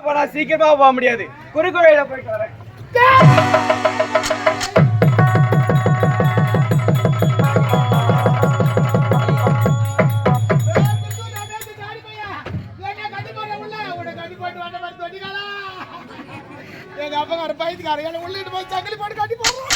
போனா சீக்கிரமா போக முடியாது. குறுக்கோயில போயிட்டு வரேன். எங்க அப்பா பயத்துக்கார உள்ளிட்டு போய் சங்கிலி போட்டு கட்டி போடுறோம்.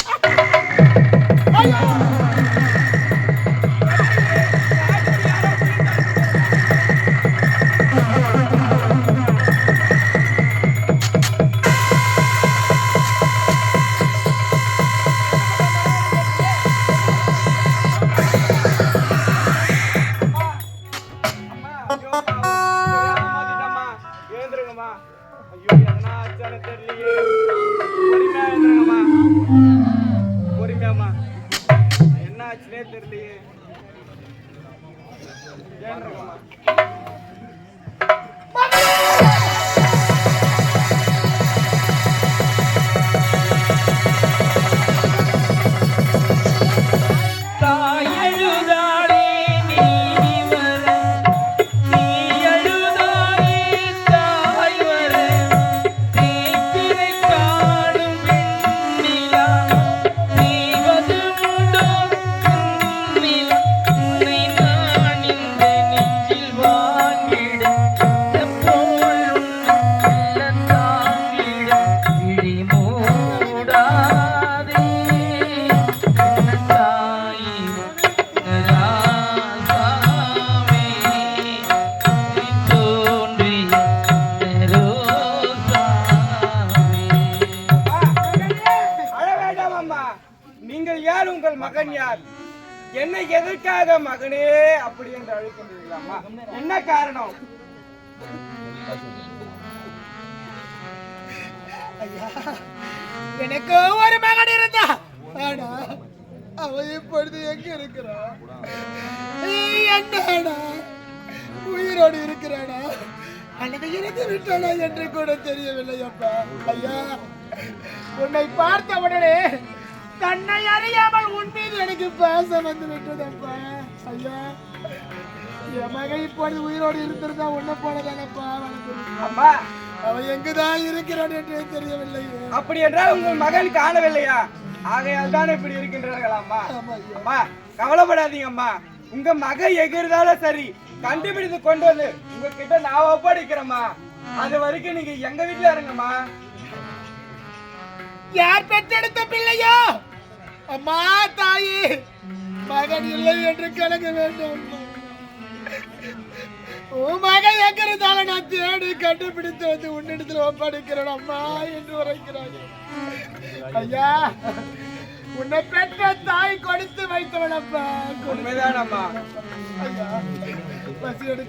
என்ன ஆச்சுனே தெரியலையே. நீங்கள் யார்? உங்கள் மகன் யார்? என்னை எதற்காக மகனே அப்படி என்று அழைக்கின்றீர்களாமா? என்ன காரணம்? எனக்கு ஒரு மகன் இருந்தா, ஆனா அவ இப்பொழுது எங்க இருக்கிறான்? என்னடா உயிரோடு இருக்கிறானா அல்லது இறந்து விட்டானா என்று கூட தெரியவில்லை அப்பா. ஐயா, உன்னை பார்த்த உடனே தன்னை அறியாமல் உன் மீது எனக்கு பாசம் வந்து விட்டதப்பா. ஐயா, என் மகன் இப்பொழுது உயிரோடு இருந்திருந்தா உன்ன போனதானப்பா. அம்மா, அவன் எங்குதான் இருக்கிறான் என்று தெரியவில்லை. அப்படி என்றால் உங்கள் மகன் காணவில்லையா? ஆகையால் தான் இப்படி இருக்கின்றார்கள். அம்மா அம்மா கவலைப்படாதீங்க அம்மா. உங்க மகன் எகிறதாலும் சரி, கண்டுபிடித்து கொண்டு வந்து உங்ககிட்ட நான் ஒப்படைக்கிறேம்மா. அது வரைக்கும் நீங்க எங்க வீட்டுல இருங்கம்மா. யார் பெற்றெடுத்த பிள்ளையோ? அம்மா தாயே, மகன் இல்லை என்று கலங்க வேண்டும். உன் மகன் எங்க இருந்தாலும் நான் தேடி கண்டுபிடித்து வந்து உன்னிடத்தில் ஒப்படைக்கிறேன் அம்மா என்று உரைக்கிறாங்க. ஐயா, உன்னை பெற்ற தாய் கொடுத்து வைத்தவனப்பா. உண்மைதான் அம்மா.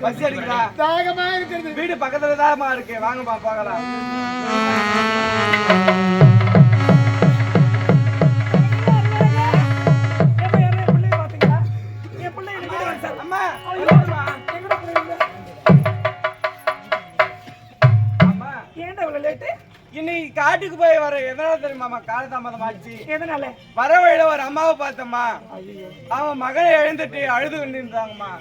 பசி எடுக்கிறா, தாகமா இருக்கிறது. வீடு பக்கத்துல தான் இருக்கு, வாங்கம்மா பார்க்கலாம். இன்னைக்கு காட்டுக்கு போய் வர எதனால தெரியுமாமா காலதாமதம் ஆச்சு? எதனால? வர வழியில ஒரு அம்மாவை பார்த்தம்மா. அவன் மகனை எழுந்துட்டு அழுது கொண்டிருந்தாங்கம்மா.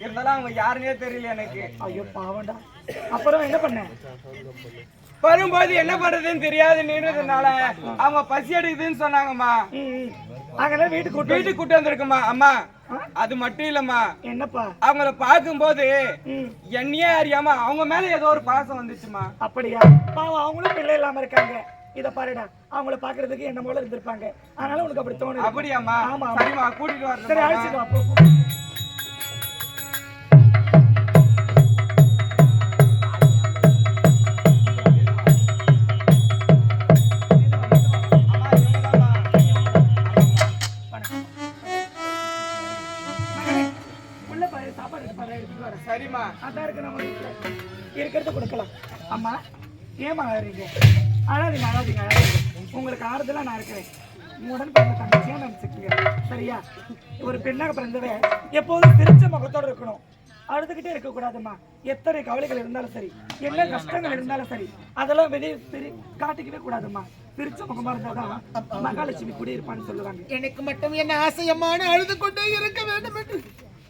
இருந்தாலும் அவங்க யாருன்னே தெரியல எனக்கு. ஐயோ பாவண்டா. அப்புறம் என்ன பண்ண? வரும்போது என்ன பண்றதுன்னு தெரியாது நின்றதுனால அவங்க பசி எடுக்குதுன்னு சொன்னாங்கம்மா. வீட்டுக்கு கூட்டு வந்திருக்குமா அம்மா. அது மட்டும் இல்லம்மா, என்னப்பா அவங்கள பார்க்கும்போது என்னையே அறியாம அவங்க மேல ஏதோ ஒரு பாசம் வந்துச்சுமா. அப்படியா? பாவம், அவங்களும் பிள்ளை இல்லாம இருக்காங்க. இத பாருடா, அவங்கள பாக்குறதுக்கு என்ன போல இருந்திருப்பாங்க. அதனால உனக்கு அப்படி தோணுது. அப்படியாம்மா? ஆமா, சரிம்மா, கூட்டிட்டு வரேன். சரி, அழைச்சிட்டு வா. சரிம்மா, அதான் இருக்கு, நம்ம இருக்கிறத கொடுக்கலாம். அம்மா, ஏமா அழறீங்க? அழாதீங்க அழாதீங்க அழாதீங்க. உங்களுக்கு ஆறுதலா நான் இருக்கிறேன். உடன் பிறந்த தங்கச்சியா நினைச்சுக்கீங்க, சரியா? ஒரு பெண்ணாக பிறந்தவ எப்போதும் சிரிச்ச முகத்தோடு இருக்கணும், அழுதுகிட்டே இருக்க கூடாதுமா. எத்தனை கவலைகள் இருந்தாலும் சரி, என்ன கஷ்டங்கள் இருந்தாலும் சரி, அதெல்லாம் வெளியே காட்டிக்கவே கூடாதுமா. சிரிச்ச முகமா இருந்தாதான் மகாலட்சுமி குடியிருப்பான்னு சொல்லுவாங்க. எனக்கு மட்டும் என்ன ஆசையமான அழுது கொண்டே இருக்க வேண்டும் என்று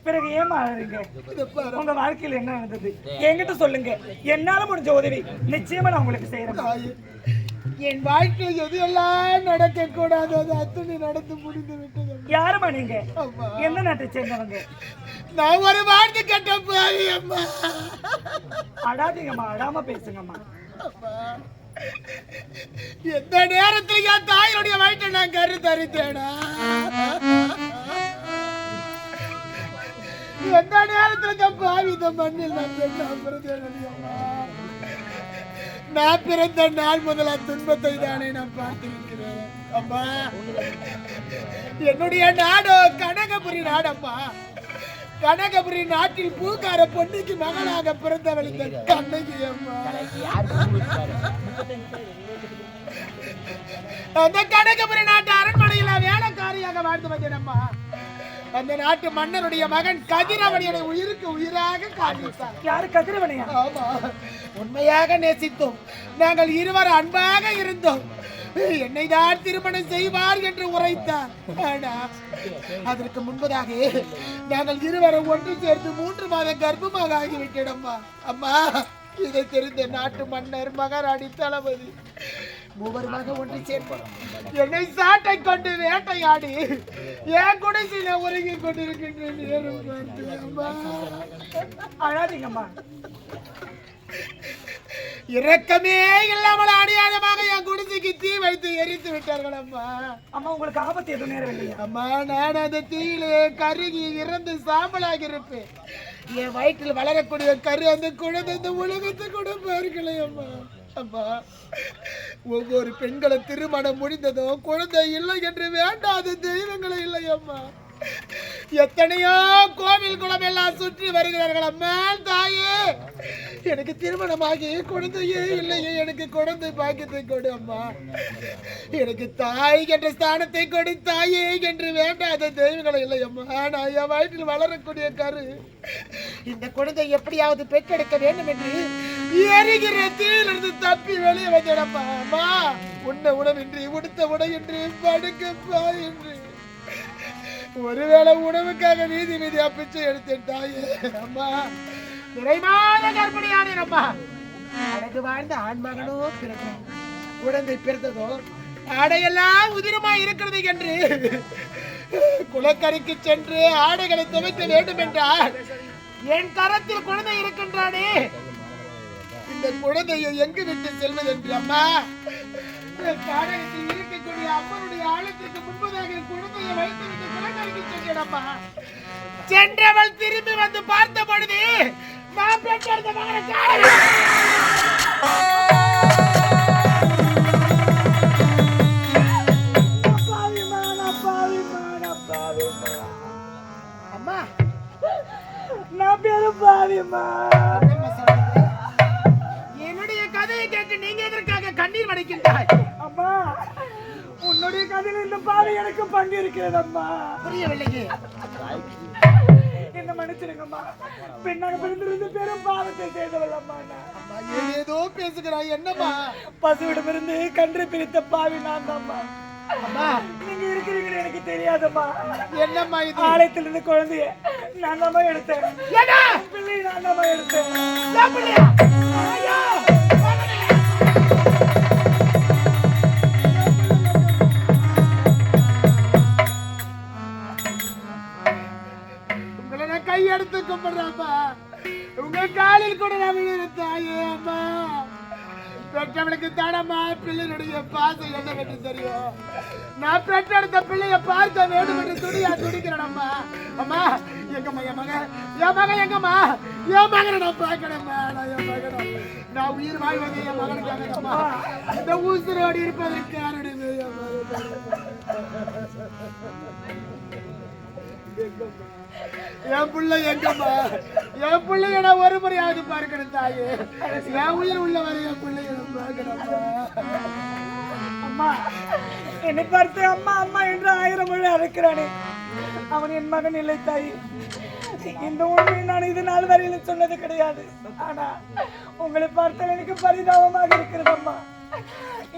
பிறகு ஏமா அழறீங்க? உங்க வாழ்க்கையில என்ன நடந்தது என்கிட்ட சொல்லுங்க. என்னால முடிஞ்ச உதவி நிச்சயமா நான் உங்களுக்கு செய்யறேன். என் வாழ்க்கையில் எது எல்லாம் நடக்க கூடாது அது அத்தனை நடந்து முடிந்து விட்டது. யாருமா நீங்க? எந்த நாட்டை சேர்ந்தவங்க? நான் ஒரு வார்த்தை கேட்ட பாவி அம்மா. அடாதீங்கம்மா, அடாம பேசுங்கம்மா. எந்த நேரத்தில் என் தாயினுடைய வயிற்றை நான் கரு தரித்தேனா? எந்த நேரத்தில் பாவி இந்த மண்ணில் நான் பிறந்தேன். நான் பிறந்த நாள் முதல் துன்பத்தை தானே நான் பார்த்திருக்கிறேன் அம்மா. என்னுடைய நாடோ கனகபுரி நாடம்மா. கனகபுரி நாட்டில் பூக்கார பொன்னிக்கு மகனாக பிறந்தவள் இந்த கண்ணகி அம்மா. அந்த கனகபுரி நாட்டு அரண்மனையில வேலைக்காரியாக வாழ்ந்து வந்தேன் அம்மா. அந்த நாட்டு மன்னருடைய மகன் கதிரவனையை உயிருக்கு உயிராக காண்பித்தார். யாரு கதிரவனையா? ஆமா, உண்மையாக நேசித்தோம். நாங்கள் இருவர் அன்பாக இருந்தோம். என்னை தான் திருமணம் செய்வார் என்று உரைத்தார். அதற்கு முன்பதாக நாங்கள் இருவரும் ஒன்று சேர்ந்து 3 மாத கர்ப்பமாக ஆகிவிட்டோம் அம்மா. அம்மா, இதை தெரிந்த நாட்டு மன்னர் மகாராணி தளபதி மூவருமாக ஒன்று சேர்ப்போம். என்னை சாட்டை கொண்டு வேட்டையாடி என் குடிசையில உறங்கி கொண்டிருக்கின்றேன். அழாதீங்கம்மா. இரக்கமே இல்லாமல் அநியாயமாக என் குடிசைக்கு தீ வைத்து எரித்து விட்டார்கள் அம்மா. அம்மா, உங்களுக்கு ஆபத்து எதுவும் நேரவில்லையா? அம்மா, நான் அந்த தீயிலே கருகி இறந்து சாம்பலாகி இருப்பேன். என் வயிற்றில் வளரக்கூடிய கரு அந்த குழந்தை இந்த உலகத்தை கூட பார்க்கலை அம்மா. அம்மா, ஒவ்வொரு பெண்களை திருமணம் முடிந்ததோ குழந்தை இல்லை என்று வேண்டாத தெய்வங்களே இல்லை அம்மா. எத்தனையோ கோவில் குளம் எல்லாம் சுற்றி வருகிறார்கள் அம்மா. தாயே, எனக்கு திருமணமாகி குழந்தையே இல்லையே, எனக்கு குழந்தை பாக்கியத்தை கொடு அம்மா. எனக்கு தாய் என்ற ஸ்தானத்தை கொடு தாயே என்று வேண்டாத தெய்வங்களை இல்லை அம்மா. நான் என் வயிற்றில் வளரக்கூடிய கரு இந்த குழந்தை எப்படியாவது பெற்றெடுக்க வேண்டும் என்று எரிகிற தீயிலிருந்து தப்பி வெளியே வந்தேனம்மா. அம்மா, உண்ண உணவின்றி உடுத்த உடையின்றி படுக்கப்பா என்று ஒருவேளை உணவுக்காக வீதி வீதியா பிச்சை எடுத்தேன் தாயே. அம்மா, நிறைவான கர்ப்பிணியானேன் அம்மா. அழகு வாழ்ந்த ஆண்மகனோ பிறந்தோம். குழந்தை பிறந்ததோ ஆடையெல்லாம் உதிரமா இருக்கிறது என்று குளக்கரைக்கு சென்று ஆடைகளை துவைக்க வேண்டும் என்றால் என் கரத்தில் குழந்தை இருக்கின்றானே, இந்த குழந்தையை எங்கு விட்டு செல்வது என்று அம்மா காடகத்தில் இருக்கக்கூடிய அம்மனுடைய ஆழத்திற்கு முன்பதாக குழந்தையை வைத்துவிட்டு குளக்கரைக்கு சென்றேன் அம்மா. சென்றவள் திரும்பி வந்து பார்த்த பொழுது நான் பெற்றெடுத்த மகனை அம்மா, நான் பேரு பாவியம்மா. என்னுடைய கதையை கேட்டு நீங்க எதற்காக கண்ணீர் வடிக்கின்றாய்? அம்மா, உன்னுடைய கதையில் இந்த பாவி எனக்கு பங்கு இருக்கிறது அம்மா. புரியவில்லையே. என்ன மன்னிச்சிருங்கம்மா. பெண்ணாக பிறந்திருந்து பெரும் பாவத்தை செய்தவள் அம்மா. ஏதோ பேசுகிறாய் என்னம்மா? பசுவிடமிருந்து கன்று பிரித்த பாவி நான் தான்மா. அம்மா, நீங்க இருக்கிறீங்கன்னு எனக்கு தெரியாதம்மா. என்னம்மா இது? ஆலயத்திலிருந்து குழந்தைய நான் தான்மா எடுத்தேன். பிள்ளை நான் தான்மா எடுத்தேன். உங்களை நான் கையெடுத்து கும்பிடுறேன்ப்பா. உங்க காலில் கூட நான் விழுத்தாயே அம்மா. பெற்றவளுக்கு தானம்மா பிள்ளையுடைய பாசம் என்னவென்று தெரியும். நான் பெற்றெடுத்த பிள்ளைய பார்க்க வேண்டும் என்று துடியா துடிக்கிறேன் அம்மா. அம்மா, எங்கம்மா என் மகன்? என் மகன் எங்கம்மா? என் மகனை நான் பார்க்கணும்மா. நான் என் மகனை நான் உயிர் வாழ்வது என் மகனுக்காகம்மா. இந்த ஊசரோடு இருப்பதற்கு யாருடைய என் பிள்ளை எங்கம்மா? என் பிள்ளைய நான் ஒரு முறையாவது பார்க்கணும் தாயே. என் உயிர் உள்ளவரை என் பிள்ளைய பார்க்கணும்மா. அம்மா, என்னை பார்த்து அம்மா அம்மா என்று 1000 மொழி அழைக்கிறானே, அவன் என் மகன் இல்லை தாய். இந்த உண்மையை நான் இது நாள் வரையில் சொன்னது கிடையாது. ஆனா உங்களை பார்த்தால் எனக்கு பரிதாபமாக இருக்கிறது அம்மா.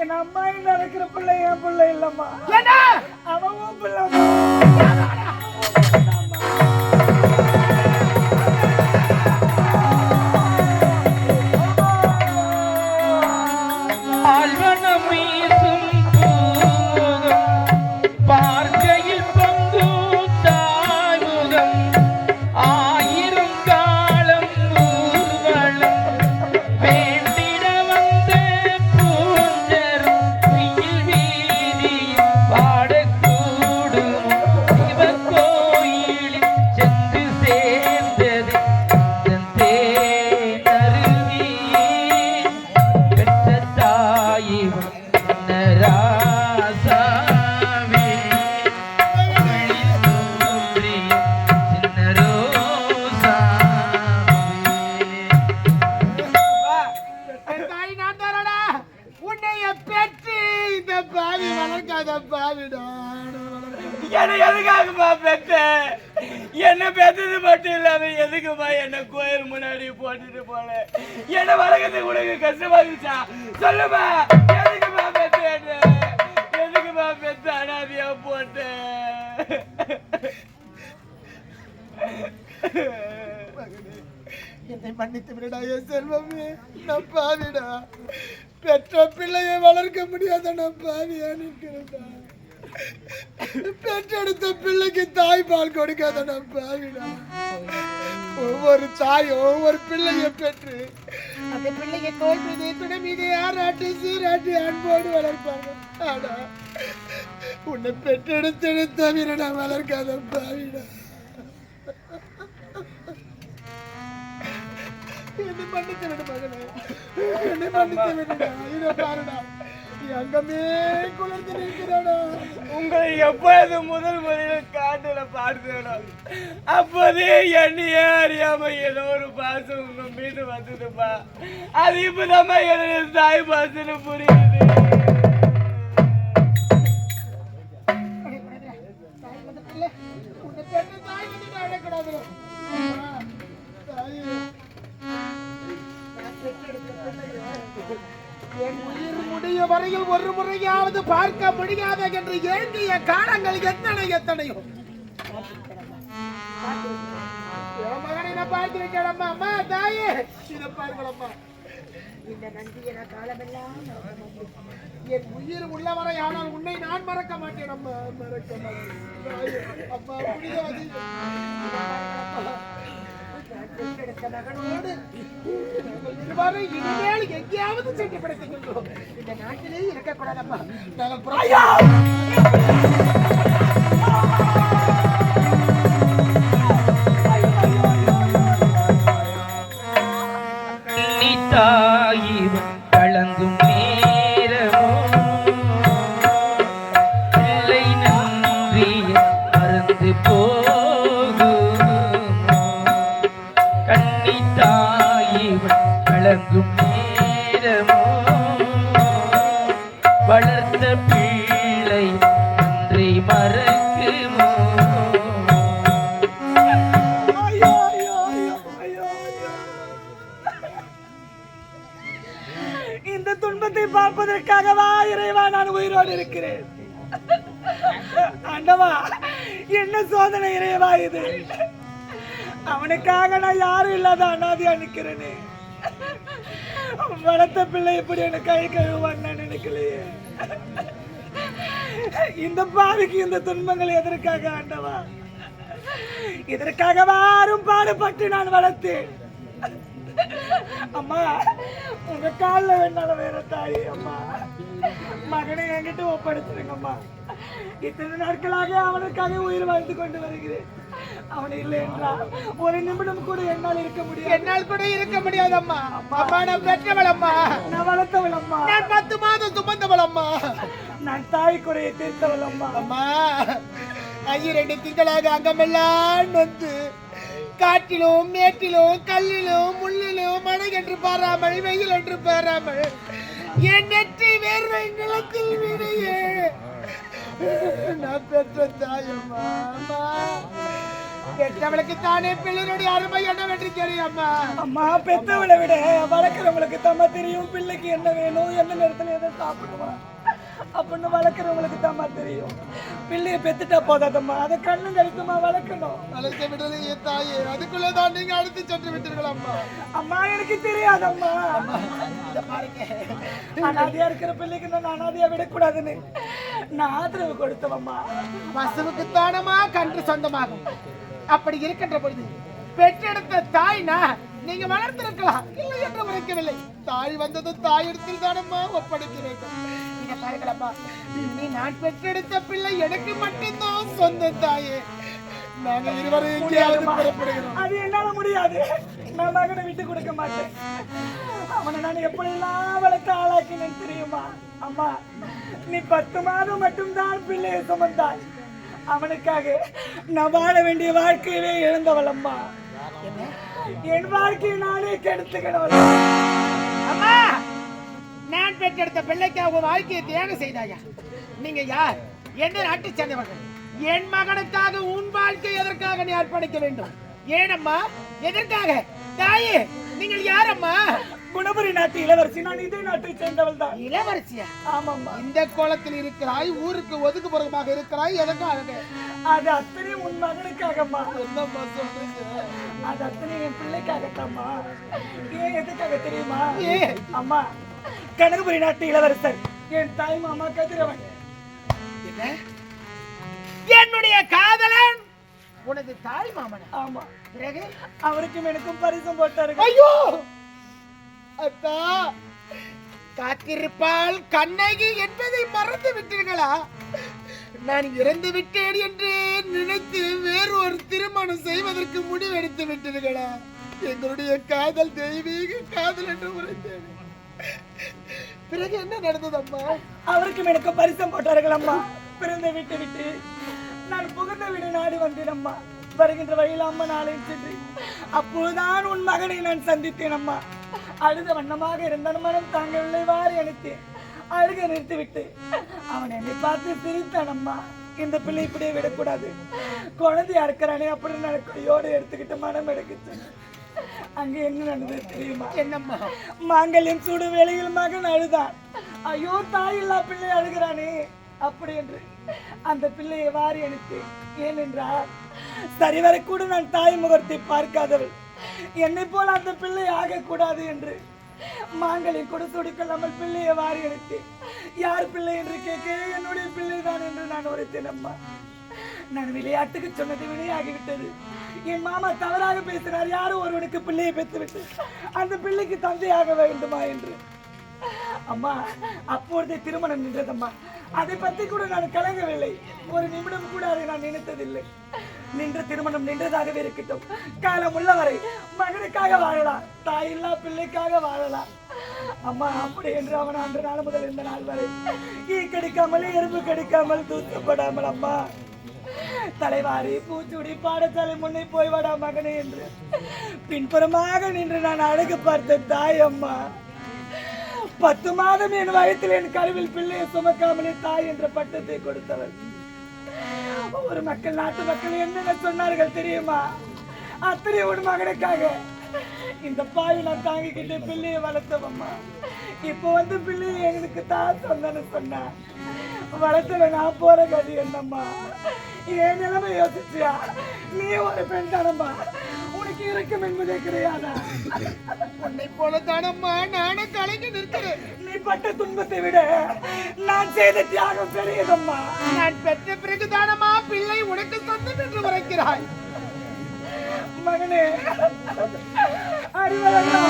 என் அம்மா என்று அழைக்கிற பிள்ளை என் பிள்ளை இல்லம்மா. அவன் பிள்ளை. தாய் நான் தானடா உன்னைய பெற்று இந்த பாவி வளர்க்காத பாவிடா. என்ன எதுக்காகமா பெத்த? என்ன பெத்தது மட்டும் இல்லாம எதுக்குமா என்ன கோயில் முன்னாடி போட்டுட்டு போல? என்ன வளர்க்கறதுக்கு உனக்கு கஷ்டமா இருந்துச்சா? சொல்லுமா, எதுக்குமா பெத்த? எதுக்குமா பெத்த அனாதையா போட்டு? என்னை மன்னித்து விடடா என் செல்வமே. நான் பாவிடா, பெற்ற பிள்ளையை வளர்க்க முடியாத நான் பாவியா நிற்கிறேன்டா. பெற்றெடுத்த பிள்ளைக்கு தாய்ப்பால் கொடுக்காத நான் பாவிடா. ஒவ்வொரு தாயும் ஒவ்வொரு பிள்ளைய பெற்று அந்த பிள்ளைய தோல் மீது துணை மீது ஆராட்டி சீராட்டி அன்போடு வளர்ப்பாங்க. ஆனா உன்னை பெற்றெடுத்து தவிர நான் வளர்க்காத பாவிடா. என்னை மன்னித்து விடு மகனே, என்னை மன்னித்து விடுடா. இதை பாருடா, அங்கமே குளிர்ந்து நிற்கிறாடா. உங்களை எப்போது முதலில் காட்டுல பார்த்தோம், அப்போதே என்னையே அறியாம ஏதோ ஒரு பாசம் உங்க மீது வந்ததுப்பா. அது இப்பதாம்மா என்னுடைய தாய் பாசன்னு புரியுது. என் உயிர் முடிய வரையில் ஒரு முறையாவது பார்க்க முடியாத என்று ஏங்கிய காலங்கள் எத்தனை எத்தனையோ. என் மகனை நான் பார்த்திருக்கேன். அம்மா தாயே, இதை பாருங்களம்மா. இந்த நன்றிய காலமெல்லாம் என் உயிர் உள்ளவரை, ஆனால் உன்னை நான் மறக்க மாட்டேன். அம்மா மறக்க மாட்டேன். அப்பா முடியாது. பெற்றெடுத்த மகனோடு இருவரும் இனிமேல் எங்கேயாவது சென்று படுத்துக்கொள்வோம். இந்த நாட்டிலே இருக்கக்கூடாதம்மா. கலங்கும் நேரமோ பிள்ளை நன்றி மறந்து கலங்கும் நேரமோ வளர்த்த பிள்ளை நன்றி மறக்குமோ? இந்த துன்பத்தை பார்ப்பதற்காகவா இறைவா நான் உயிரோடு இருக்கிறேன்? ஆண்டவா, என்ன சோதனை இறைவா இது? அவனுக்காக நான் யாரும் இல்லாத அனாதையா நிக்கிறேனே. வளர்த்த பிள்ளை இப்படி எனக்கு கை கழுவான்னு நான் நினைக்கலையே. இந்த பாவிக்கு இந்த துன்பங்கள் எதற்காக ஆண்டவா? இதற்காக வாரும் பாடுபட்டு நான் வளர்த்தேன். அம்மா, உங்க காலில் வேணாலும் வேற தாய். அம்மா, மகனை என்கிட்ட ஒப்படைச்சிருங்கம்மா. இத்தனை நாட்களாக அவனுக்காக உயிர் வாழ்ந்து கொண்டு வருகிறேன். அவன் இல்லை என்றால் ஒரு நிமிடம் கூட என்னால் இருக்க முடியாது. என்னால் கூட இருக்க முடியாது அம்மா. அம்மா, நான் பெற்றவள் அம்மா. நான் வளர்த்தவள் அம்மா. நான் 10 மாதம் சுமந்தவள் அம்மா. நான் தாய் குறையை தீர்த்தவள் அம்மா. அம்மா, 2 திங்களாக அங்கமெல்லாம் வந்து காட்டிலும் மேட்டிலும் கல்லிலும் முள்ளிலும் மழை என்று பாராமல் வெயில் என்று பாராமல் என் நெற்றி வேர்வை நிலத்தில் விடையே நான் பெற்ற தாயம்மா. பெற்றவளுக்கு தானே பிள்ளைகளுடைய அருமை என்னவென்று தெரியும் அம்மா. அம்மா, பெற்றவளை விட வளர்க்கிறவங்களுக்கு தம்மா தெரியும் பிள்ளைக்கு என்ன வேணும், எந்த நேரத்துல எதை சாப்பிடுவான் அப்படின்னு வளர்க்கிறவங்களுக்கு தம்மா தெரியும். பிள்ளைய பெத்துட்டா போதாதம்மா, அதை கண்ணு கழித்துமா வளர்க்கணும். வளர்க்க விடலையே தாயே, அதுக்குள்ளதான் நீங்க அடுத்து சென்று விட்டீர்கள் அம்மா. அம்மா, எனக்கு தெரியாதம்மா. அனாதையா இருக்கிற பிள்ளைக்கு நான் அனாதையா விடக்கூடாதுன்னு நான் ஆதரவு கொடுத்தவம்மா. பசுவுக்கு தானமா கன்று சொந்தமாகும். அப்படி இருக்கின்ற பொழுது பெற்றெடுத்த தாய்னா நீங்க வளர்த்திருக்கலாம், இல்லை என்று மறைக்கவில்லை. தாய் வந்தது தாயிடத்தில் தானம்மா ஒப்படைக்க வேண்டும். நீங்க பாருங்களப்பா, நீ நான் பெற்றெடுத்த பிள்ளை எனக்கு மட்டும்தான் சொந்த தாயே. நாங்க இருவரும் எங்கேயாவது புறப்படுகிறோம். அது என்னால முடியாது. நான் மகனை விட்டு கொடுக்க மாட்டேன். அவனை நான் எப்படியெல்லாம் வளர்த்து ஆளாக்கினேன் தெரியுமா? அம்மா, நீ 10 மாதம் மட்டும்தான் பிள்ளையை சுமந்தாய். அவனுக்காக நான் வாழ வேண்டிய வாழ்க்கையிலே இழந்தவள் அம்மா. என் வாழ்க்கையை நானே கெடுத்துக்கணும். அம்மா, பெற்றெடுத்த பிள்ளைக்காக உன் வாழ்க்கையை தியாகம் செய்தாயா? நீங்க யார்? எந்த நாட்டை சேர்ந்தவர்கள்? என் மகனுக்காக உன் வாழ்க்கை எதற்காக நீ அர்ப்பணிக்க வேண்டும்? ஏனம்மா? எதற்காக? தாயே, நீங்கள் யாரம்மா? குணபுரி நாட்டு இளவரசி. நான் இதே நாட்டை சேர்ந்தவள் தான். இளவரசியா? ஆமாம்மா. இந்த கோலத்தில் இருக்கிறாய், ஊருக்கு ஒதுக்குப்புறமாக இருக்கிறாய், எதற்காக? அது அத்தனை உன் மகனுக்காகம்மா. என்னம்மா சொல்றீங்க? அது அத்தனை என் பிள்ளைக்காகத்தாம்மா. ஏன் எதுக்காக தெரியுமா? ஏன்? அம்மா, கனகபுரி நாட்டு இளவரசர் என் தாய் மாமா கதிரவன். என்ன? என்னுடைய காதலன் உனது தாய் மாமன்? ஆமா. பிறகு அவருக்கும் எனக்கும் பரிசும் போட்டார்கள். ஐயோ அத்தா, காத்திருப்பால் கண்ணகி என்பதை மறந்து விட்டீர்களா? நான் இறந்து விட்டேன் என்று நினைத்து வேறு ஒரு திருமணம் செய்வதற்கு முடிவெடுத்து விட்டீர்களா? எங்களுடைய காதல் தெய்வீக காதல் என்று உரைத்தேன். பிறகு என்ன நடந்தது அம்மா? அவருக்கும் எனக்கும் பரிசம் போட்டார்கள் அம்மா. பிறந்த விட்டு விட்டு நான் புகுந்த வீடு நாடி வந்தேன் அம்மா. வருகின்ற வழியில் அம்மா நாளை சென்று அப்போதுதான் உன் மகனை நான் சந்தித்தேன் அம்மா. அழுத வண்ணமாக இருந்த மனம் தாங்கவில்லை. வாரி அனுத்தேன். அழுக நிறுத்திவிட்டு அவன் என்னை பார்த்து சிரித்தான் அம்மா. இந்த பிள்ளை இப்படியே விடக்கூடாது, குழந்தையா இருக்கிறானே அப்படின்னு நான் கையோடு எடுத்துக்கிட்டு மனம் எடுக்குச்சு. அங்க என்ன நடந்தது தெரியுமா? என்னம்மா? மாங்கல்யம் சூடு வேளையில் மகன் அழுதான். ஐயோ, தாயில்லா பிள்ளை அழுகிறானே அப்படி என்று அந்த பிள்ளையை வாரி அனுப்பேன். ஏனென்றால் சரிவர கூட நான் தாய் முகத்தை பார்க்காதவள். என்னை போல அந்த பிள்ளை ஆகக்கூடாது என்று மாங்கல்யம் கூட சுடிக்கொள்ளாமல் பிள்ளையை வாரி அனுப்பேன். யார் பிள்ளை என்று கேட்க என்னுடைய பிள்ளை தான் என்று நான் உரைத்தேன் அம்மா. நான் விளையாட்டுக்கு சொன்னது வினையாகிவிட்டது. என் மாமா தவறாக பேசினார். யாரும் ஒருவனுக்கு பிள்ளையை பெற்றுவிட்டு அந்த பிள்ளைக்கு தந்தையாக வேண்டுமா என்று. அம்மா, அப்பொழுதே திருமணம் நின்றதம்மா. அதை பத்தி கூட நான் கலங்கவில்லை. ஒரு நிமிடம் கூட அதை நான் நினைத்ததில்லை. நின்ற திருமணம் நின்றதாகவே இருக்கட்டும். காலம் உள்ளவரை மகனுக்காக வாழலாம், தாயில்லா பிள்ளைக்காக வாழலாம் அம்மா. அப்படி என்று அவன் அன்று நாள் முதல் இந்த நாள் வரை ஈ கடிக்காமல் எறும்பு கடிக்காமல் தூக்கப்படாமல் அம்மா தலைவாரி பூச்சூடி பாடசாலை முன்னே போய் வாடா மகனே என்று பின்புறமாக நின்று நான் அழகு பார்த்த தாய் அம்மா. 10 மாதம் என் வயத்தில் என் கருவில் பிள்ளையை சுமக்காமலே தாய் என்ற பட்டத்தை கொடுத்தவர். ஒரு மக்கள், நாட்டு மக்கள் என்னென்ன சொன்னார்கள் தெரியுமா? அத்தனை ஒரு மகனுக்காக இந்த பாவி நான் தாங்கிக்கிட்டு பிள்ளையை வளர்த்தவம்மா. இப்போ வந்து பிள்ளையை எனக்கு தான் சொந்தன்னு சொன்னா வளர்த்தவன் நான் போற கதி என்னம்மா? என் நிலைமை யோசிச்சியா? நீ ஒரு பெண் தானம்மா, உனக்கு இருக்கும் என்பதே கிடையாதா? உன்னை போல தானம்மா நானும் கலங்கி நிற்கிறேன். நீ பட்ட துன்பத்தை விட நான் செய்த தியாகம் பெரியதம்மா. நான் பெற்ற பிறகு தானம்மா பிள்ளை உனக்கு சொந்தம் என்று உரைக்கிறாய். மகனே, அறிவழகா,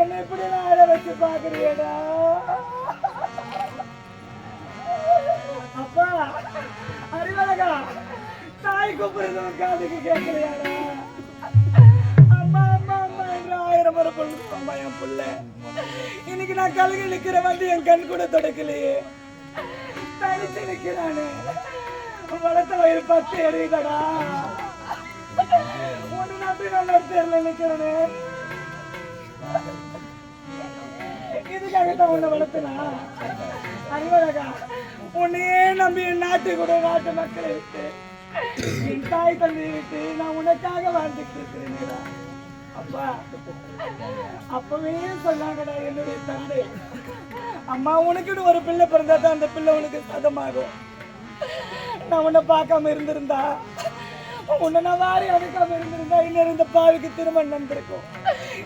என்னை இப்படி ஆட வச்சு பாக்குறியடா? அப்பா, அறிவழகா, தாய் கூப்பிடுறது காதுக்கு கேட்கலையாடா? அம்மா அம்மா அம்மா என்று 1000 முறை சொல்லுமா என் புள்ள. இன்னைக்கு நான் கலகி நிக்கிற வந்து என் கண் கூட தொடக்கலையே. தனிச்சு நிக்கிறானே, வளர்த்த வயிறு 10 எறியுதடா. ஒண்ணு நம்பி நான் தேர்ல நிக்கிறேனே. இதுக்காகத்தான் உன்னை வளர்த்தனா? அறிவழகா, உன்னையே நம்பி என் நாட்டு கூட நாட்டு மக்களை விட்டு என் தாய் தந்தையை விட்டு நான் உனக்காக வாழ்ந்துட்டு இருக்கிறேன்டா. அப்பா, அப்பவே சொன்னாங்கடா என்னுடைய தந்தை, அம்மா உனக்குன்னு ஒரு பிள்ளை பிறந்தா தான் அந்த பிள்ளை உனக்கு சதமாகும். நான் உன்னை பார்க்காம இருந்திருந்தா, உன்னை நான் வாரி அணைக்காம இருந்திருந்தா இன்னும் இந்த பாவிக்கு திருமணம் நடந்திருக்கும்.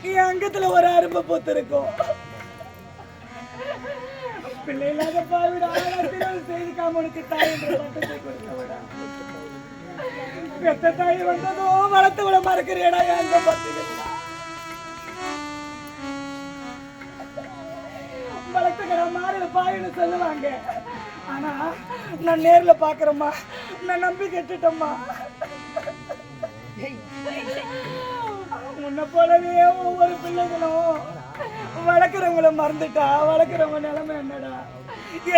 என் அங்கத்துல ஒரு அரும்பு பூத்து இருக்கும். பிள்ளை இல்லாத பாவிட செய்திக்காம உனக்கு தாய் என்ற பட்டத்தை கொடுத்தவிடா. பெத்த தாய் வந்ததோ வளர்த்து விட மறக்கிறியடா. எங்க பார்த்துக்கிட்டா வளர்த்துக்கிற மாதிரி பாயின்னு சொல்லுவாங்க. ஆனா நான் நேர்ல பாக்குறேம்மா, நான் நம்பி கெட்டுட்டேம்மா. முன்ன போலவே ஒவ்வொரு பிள்ளைகளும் வளர்க்குறவங்களை மறந்துட்டா வளர்க்குறவங்க நிலைமை என்னடா?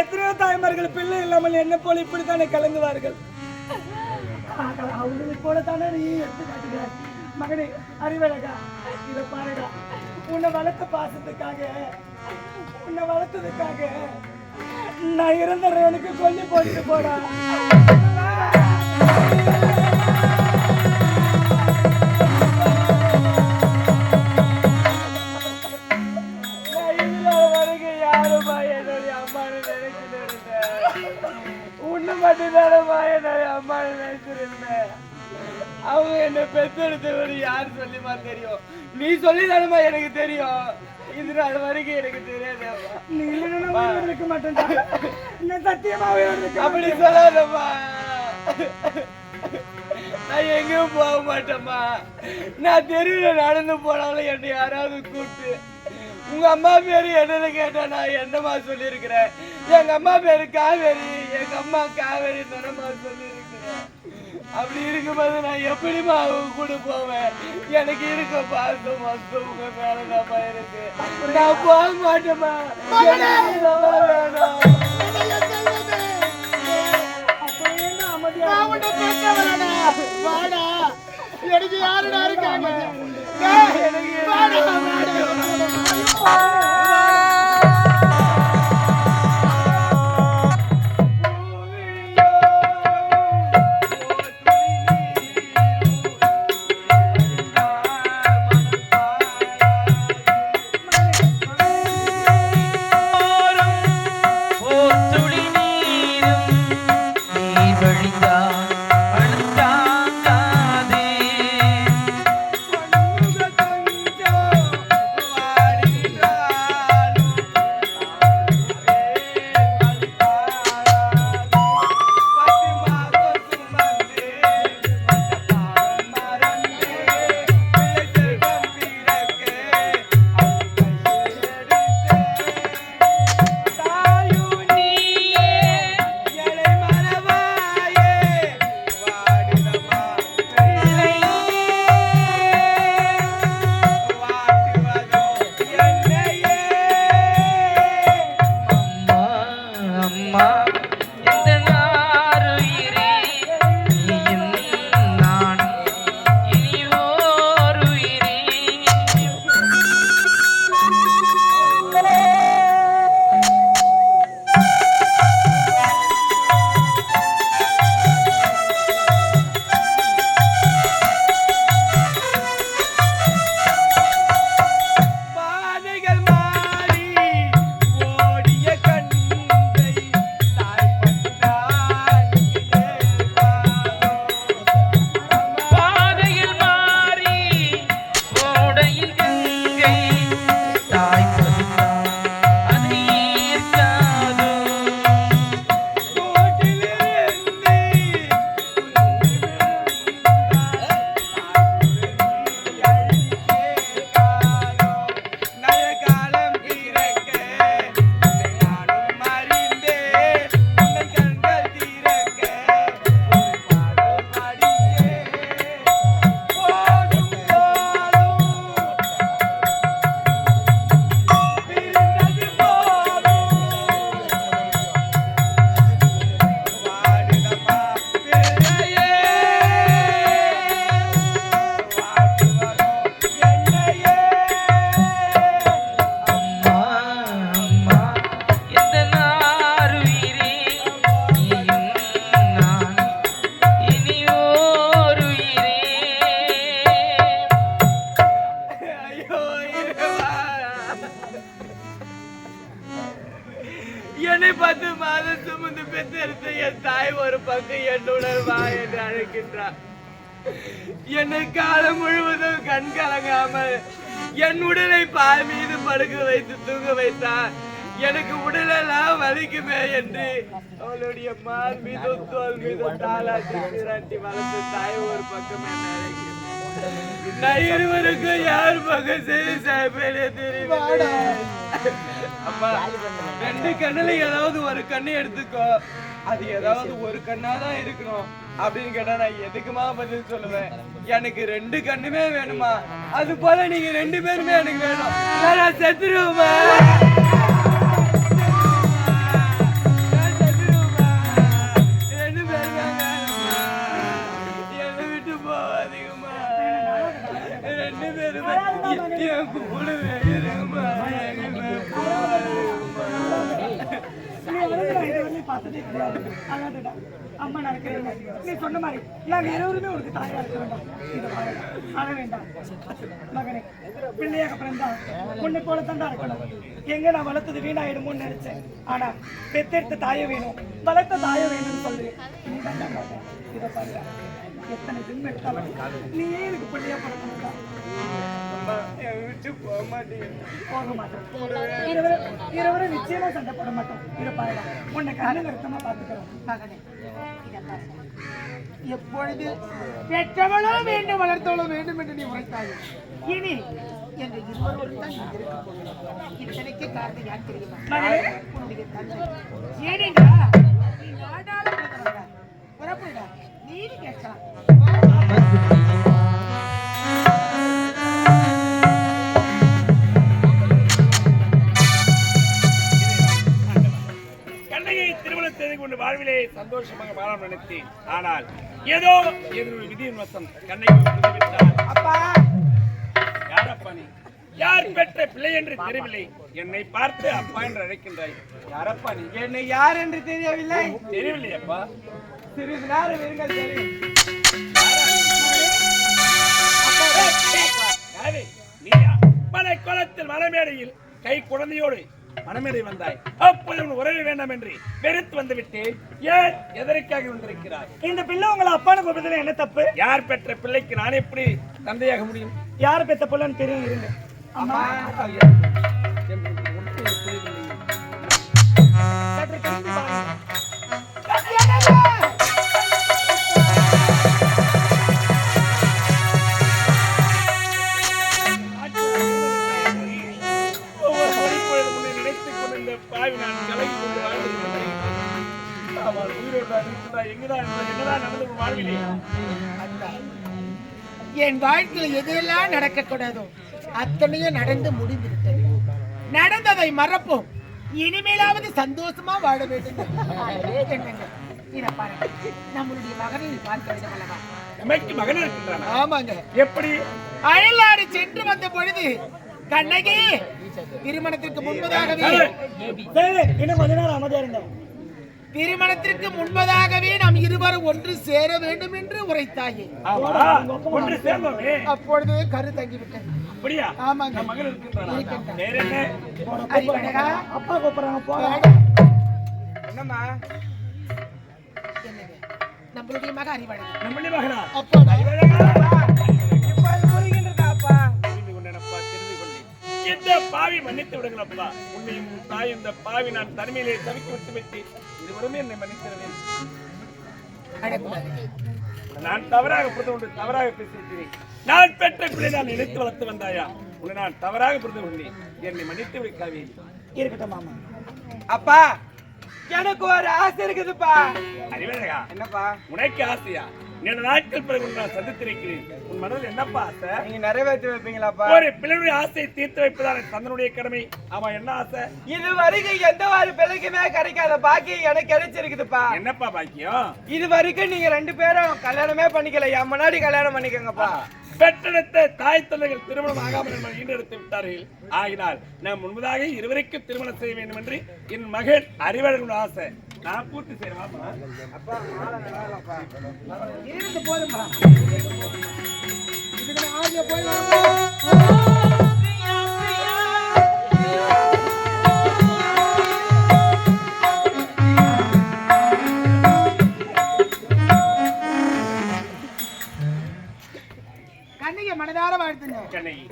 எத்தனையோ தாய்மார்கள் பிள்ளை இல்லாமல் என்ன போல இப்படித்தானே கலங்குவார்கள். அவங்களை போல தானே நீ எடுத்து காட்டுகிற மகனே. அறிவழகா, இதை பாருடா, உன்னை வளர்த்த பாசத்துக்காக, உன்னை வளர்த்ததுக்காக நான் இறந்துடுறேன். எனக்கு கொல்லி போட்டு போடா. யாருமா என்னுடைய அம்மானு நினைச்சுட்டு இருந்தேன். உன்னை மட்டும்தானமா என்னுடைய அம்மானு நினைச்சிருந்தேன். அவங்க என்ன பெத்தெடுத்தவரு யார் சொல்லிமா தெரியும்? நீ சொல்லி தானமா எனக்கு தெரியும். இது நாள் வரைக்கும் எனக்கு தெரியாது. நீ இருக்க மாட்டேன் சத்தியமாவே அப்படி சொல்லாதம்மா. நான் எங்கேயும் போக மாட்டேம்மா. நான் தெருவில் நடந்து போனாலும் என்னை யாராவது கூப்பிட்டு உங்க அம்மா பேரு என்னன்னு கேட்டா நான் என்னமா சொல்லியிருக்கிறேன்? எங்க அம்மா பேரு காவேரி, எங்க அம்மா காவேரி தானமா சொல்லியிருக்கிறேன். அப்படி இருக்கும்போது நான் எப்படிமா அவங்க கூட போவேன்? எனக்கு இருக்க பாசம் மொத்தம் உங்க மேலதாம்மா இருக்கு. நான் போக மாட்டேம்மா. எனக்கு யாருடா இருக்காங்க? என்னை 10 மாதம் சுமந்து பெற்றெடுத்த என் தாய் ஒரு பக்கம் என்னுடன் வா என்று அழைக்கின்றார். என்னை காலம் முழுவதும் கண் கலங்காமல் என் உடலை பாய் மீது படுக்க வைத்து தூங்க வைத்தார். எனக்கு உடலெல்லாம் வலிக்குமே என்று அவளுடைய மார் மீது தோல் மீது தாளாட்டி திரட்டி வளர்த்த தாய் ஒரு பக்கம் என்ன அழைக்கின்றார். நான் இருவருக்கும் யார் பக்கம் செய்து சாய்ப்பேனே தெரியல. அம்மா, 2 கண்ணுல ஏதாவது ஒரு கண்ணு எடுத்துக்கோ, அது ஏதாவது ஒரு கண்ணாதான் இருக்கணும் அப்படின்னு கேட்டா நான் எதுக்குமா பதில் சொல்லுவேன்? எனக்கு 2 கண்ணுமே வேணுமா? அது போல நீங்க 2 பேருமே எனக்கு வேணும். நான் செத்துருவேமா? நீ அழுகுறா, இது வரையும் பார்த்ததே கிடையாது. அழாதடா. அம்மா நான் இருக்கிறேன். நீ சொன்ன மாதிரி நாங்க இருவருமே உனக்கு தாயா இருக்க வேண்டாம். இது வாழடா. அழ வேண்டாம். மகனே, பிள்ளையாக பிறந்தா உன்னை போல தண்டா இருக்கணும். எங்க நான் வளர்த்தது வீணாயிடுமோன்னு நினைச்சேன். ஆனா பெத்தெடுத்த தாய வேணும், வளர்த்த தாய வேணும்னு சொல்றேன். நீ தண்டா மாட்டேன். இதை பாருங்க, எத்தனை ஜென்மம் எடுத்தாலும் நீ எனக்கு பிள்ளையா பிறக்கணும்டா. போக மாட்டேன். இருவரும் நிச்சயமா சண்டை போட மாட்டோம். இதை பாருடா, உன்னை கண்ணு நிறுத்தமா பாத்துக்கிறோம். மகனே, இதை பாருங்க. எப்பொழுது பெற்றவளோ வேண்டும் வளர்த்தவளோ வேண்டும் என்று நீ உரைத்தாய். இனி எங்கள் இருவரும் தான் இங்கு இருக்க போகிறோம். இத்தனைக்கு காரணம் யார் தெரியுமா? உன்னுடைய தந்தை. ஏனென்றா நீ நாடாள பிறந்தவளா? புறப்படுடா, நீதி கேட்கலாம். வாழ்விலே சந்தோஷமாக வாழ நினைத்தேன். ஆனால் ஏதோ விதியின் வசம் கண்ணைக்கு அப்பா யாரப்பா நீ? யார் பெற்ற பிள்ளை என்று தெரியவில்லை. என்னை பார்த்து அப்பா என்று அழைக்கின்றாய். யாரப்பா நீ? என்னை யார் என்று தெரியவில்லை. தெரியவில்லை அப்பா. சிறிது நேரம் இருங்கள் தெரியும். நீயா மலை குளத்தில் மலைமேடையில் கை குழந்தையோடு மனமேடை வந்தாய். அப்போது உன் உறவு வேண்டாம் என்று வெறுத்து வந்து விட்டேன். ஏன் எதற்காக வந்திருக்கிறாய்? இந்த பிள்ளை உங்களை அப்பான்னு கூப்பிடுறதுல என்ன தப்பு? யார் பெற்ற பிள்ளைக்கு நான் எப்படி தந்தையாக முடியும்? யார் பெத்த பிள்ளைன்னு தெரியும். இருங்க அம்மா. சற்று திரும்பி பாருங்க. என் வாழ்க்கையில் எதெல்லாம் நடக்கக்கூடாதோ அத்தனையும் நடந்து முடிந்து விட்டது. நடந்ததை மறப்போம். இனிமேலாவது சந்தோஷமா வாழ வேண்டும். நம்மளுடைய மகனில் பார்க்க வேண்டும் அல்லவா? நமக்கு மகன் இருக்கின்றான். ஆமாங்க. எப்படி? அயல்நாடு சென்று வந்த பொழுது கண்ணகி திருமணத்திற்கு முன்பதாகவே இன்னும் கொஞ்ச நேரம் அமைதியா இருந்தோம். திருமணத்திற்கு முன்பதாகவே நாம் இருவரும் ஒன்று சேர வேண்டும் என்று உரைத்தாயே. ஒன்று சேர்ந்தோமே. அப்பொழுதே கரு தங்கிவிட்டேன். அப்படியா? ஆமாங்க. மகன் இருக்கின்றானா? வேற என்ன? அறிவழகா, அப்பா கூப்பிடுறாங்க. போறேன். என்னம்மா? என்னங்க நம்மளுடைய மக அறிவழகா. நம்மளுடைய மகனா? அப்பா இப்ப அது புரிகின்றதா அப்பா? தெரிந்து கொண்டேனப்பா, தெரிந்து கொண்டேன். இந்த பாவி மன்னித்து விடுங்களப்பா. உன்னையும் உன் தாய் இந்த பாவி நான் தனிமையிலே தவிக்க விட்டு விட்டு இருவருமே என்னை மன்னிக்கிறேன். நான் தவறாக புரிந்து கொண்டு தவறாக பேசியிருக்கிறேன். நான் பெற்ற பிள்ளை நான் நினைத்து வளர்த்து வந்தாயா? உன்னை நான் தவறாக புரிந்து கொண்டேன். என்னை மன்னித்து விடுக்காவே. இருக்கட்டும் மாமா. அப்பா எனக்கு ஒரு ஆசை இருக்குதுப்பா. அறிவழகா, என்னப்பா? உனக்கு ஆசையா? நீண்ட நாட்கள் பிறகு நான் சந்தித்திருக்கிறேன். உன் மனதில் என்னப்பா ஆசை? நீங்க நிறைவேற்றி வைப்பீங்களாப்பா? ஒரு பிள்ளையுடைய ஆசையை தீர்த்து வைப்பதான தந்தனுடைய கடமை. ஆமா, என்ன ஆசை? இது வரைக்கும் எந்த ஒரு பிள்ளைக்குமே கிடைக்காத பாக்கியம் எனக்கு கிடைச்சிருக்குதுப்பா. என்னப்பா பாக்கியம்? இது வரைக்கும் நீங்க ரெண்டு பேரும் கல்யாணமே பண்ணிக்கல. என் முன்னாடி கல்யாணம் பண்ணிக்கோங்கப்பா. பெற்றெடுத்த தாய் தந்தைகள் திருமணம் ஆகாமல் ஈண்டெடுத்து விட்டார்கள். ஆகினால் நாம் முன்பதாக இருவருக்கு திருமணம் செய்ய வேண்டும் என்று என் மகன் அறிவழகன் ஆசை. நான் பூர்த்தி செய்யலாமா? அப்பா இருந்து போதும்பா. இதுக்கு ஆகிய போய் கண்ணிக மனதார வாழ்த்துங்க. கண்ணகி,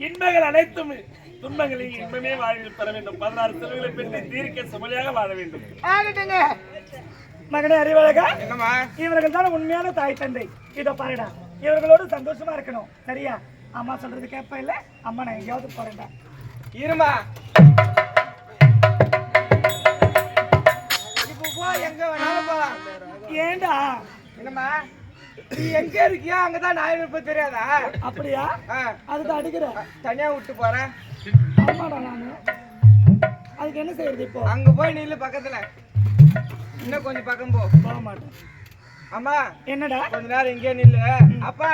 இன்பங்கள் அனைத்தும் துன்பங்களில் இன்பமே வாழ்வில் பெற வேண்டும். 16 செல்வங்களை பெற்று தீர்க்க சுமலையாக வாழ வேண்டும். ஆகட்டுங்க. மகனே அறிவழகா, என்னம்மா? இவர்கள் தான் உண்மையான தாய் தந்தை. இதோ பாருடா, இவர்களோடு சந்தோஷமா இருக்கணும். சரியா? அம்மா சொல்றது கேட்ப இல்ல? அம்மா நான் எங்கேயாவது போறேன்டா. இருமா. இப்போ போ, எங்க வேணாலும் போலாம். ஏண்டா? என்னம்மா? நீ எங்க இருக்கியா அங்கதான் நான் இருப்ப தெரியாதா? அப்படியா? அதுக்கு அடிக்கிற தனியா விட்டு போறேன். ஆமாடா நானு. அதுக்கு என்ன செய்யறது இப்போ? அங்க போய் நில்லு பக்கத்துல. இன்னும் கொஞ்சம் பக்கம் போ. போக மாட்டேன். அம்மா என்னடா கொஞ்ச நேரம் இங்கே நில்லு. அப்பா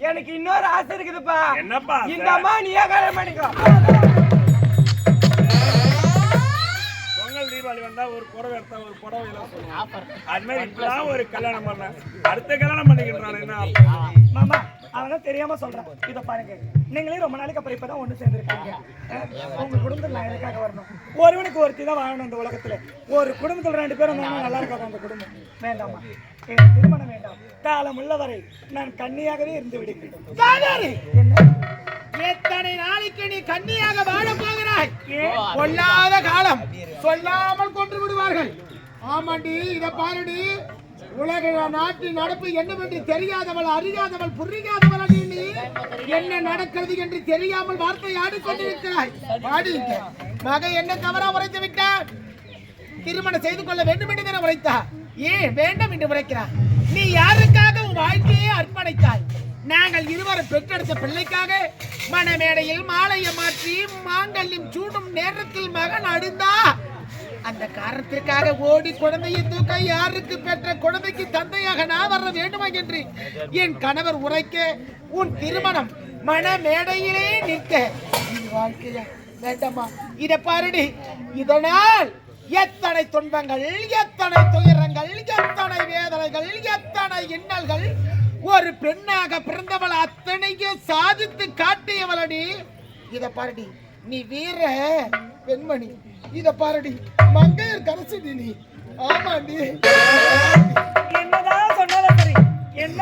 எனக்கு இன்னொரு ஆசை இருக்குதுப்பா. என்னப்பா ஆசை? இந்த அம்மா நீயே கல்யாணம் பண்ணிக்கோ. பொங்கல் தீபாவளி வந்தா ஒரு புடவை எடுத்தா ஒரு புடவை எல்லாம் சொல்லுவாங்க. அது மாதிரி இப்பதான் ஒரு கல்யாணம் பண்ண அடுத்த கல்யாணம் பண்ணிக்கின்றான். என்ன அர்த்தம்? மாமா அவன் தெரியாம சொல்றேன். இத பாருங்க, நீங்களே ரொம்ப நாளைக்கு அப்புறம் இப்பதான் ஒண்ணு சேர்ந்துருக்கீங்க. உங்க குடும்பத்துல நான் எதுக்காக வரணும்? ஒருவனுக்கு ஒருத்தி தான் வாழணும் இந்த உலகத்துல. ஒரு குடும்பத்துல 2 பேரும் இருந்தா நல்லா இருக்காது அந்த குடும்பம். வேண்டாமா, என் திருமணம் வேண்டாம். காலம் உள்ளவரை நான் கன்னியாகவே இருந்து விடுகிறேன். காதாரி, என்ன எத்தனை நாளைக்கு நீ கன்னியாக வாழ போகிறாய்? கொல்லாத காலம் சொல்லாமல் கொன்று விடுவார்கள். ஆமாண்டி, இத பாருடி. உலக நாட்டின் நடப்பு என்னவென்று தெரியாதவள், அறியாதவள், புரியாதவள் அடி நீ. என்ன நடக்கிறது என்று தெரியாமல் வார்த்தை ஆடிக்கொண்டிருக்கிறாய். பாடிங்க மகன் என்ன தவறா உரைத்து விட்டார்? திருமணம் செய்து கொள்ள வேண்டும் என்று தானே உரைத்தார். ஏன் வேண்டாம் என்று உரைக்கிறார்? நீ யாருக்காக உன் வாழ்க்கையை அர்ப்பணித்தாய்? நாங்கள் இருவரும் பெற்றெடுத்த பிள்ளைக்காக மணமேடையில் மாலையை மாற்றி மாங்கல்யம் சூடும் நேரத்தில் மகன் அழுந்தா அந்த காரணத்திற்காக ஓடி குழந்தையை தூக்க யாருக்கு பெற்ற குழந்தைக்கு தந்தையாக நான் வர வேண்டுமா என்று என் கணவர் உரைக்க உன் திருமணம் மணமேடையிலே நிற்க இது வாழ்க்கையா? வேண்டாமா? இத பாருடி, இதனால் எத்தனை துன்பங்கள், எத்தனை துயரங்கள், எத்தனை வேதனைகள், எத்தனை இன்னல்கள் ஒரு பெண்ணாக பிறந்தவள் அத்தனையும் சாதித்து காட்டியவளடி. இத பாருடி, நீ வீர பெண்மணி. இத பாருடி, மங்கையர் கரசி நீ. ஆமாண்டி, என்னதான் சொன்னாலும் சரி. என்ன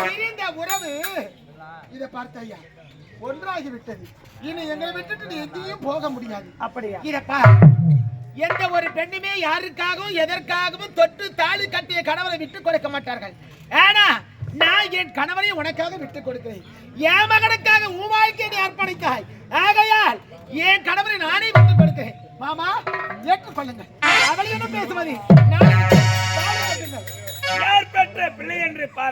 பிரிந்த உறவு இத பார்த்தையா ஒன்றாகி விட்டது. இனி எங்களை விட்டுட்டு நீ எங்கேயும் போக முடியாது. அப்படியா? இத பார், எந்த ஒரு பெண்ணுமே யாருக்காகவும் எதற்காகவும் தொட்டு தாலி கட்டிய கணவரை விட்டு கொடுக்க மாட்டார்கள். ஆனா நான் என் கணவரை உனக்காக விட்டு கொடுக்கிறேன். என் மகனுக்காக உன் வாழ்க்கையை நீ அர்ப்பணித்தாய். ஆகையால் என் கணவரை நானே விட்டு கொடுக்கிறேன். மாமா ஏற்றுக்கொள்ளுங்க. அவள் என்ன பேசுவது? நான் தாலி கட்டுங்கள். யார் பெற்ற பிள்ளை என்று பார்.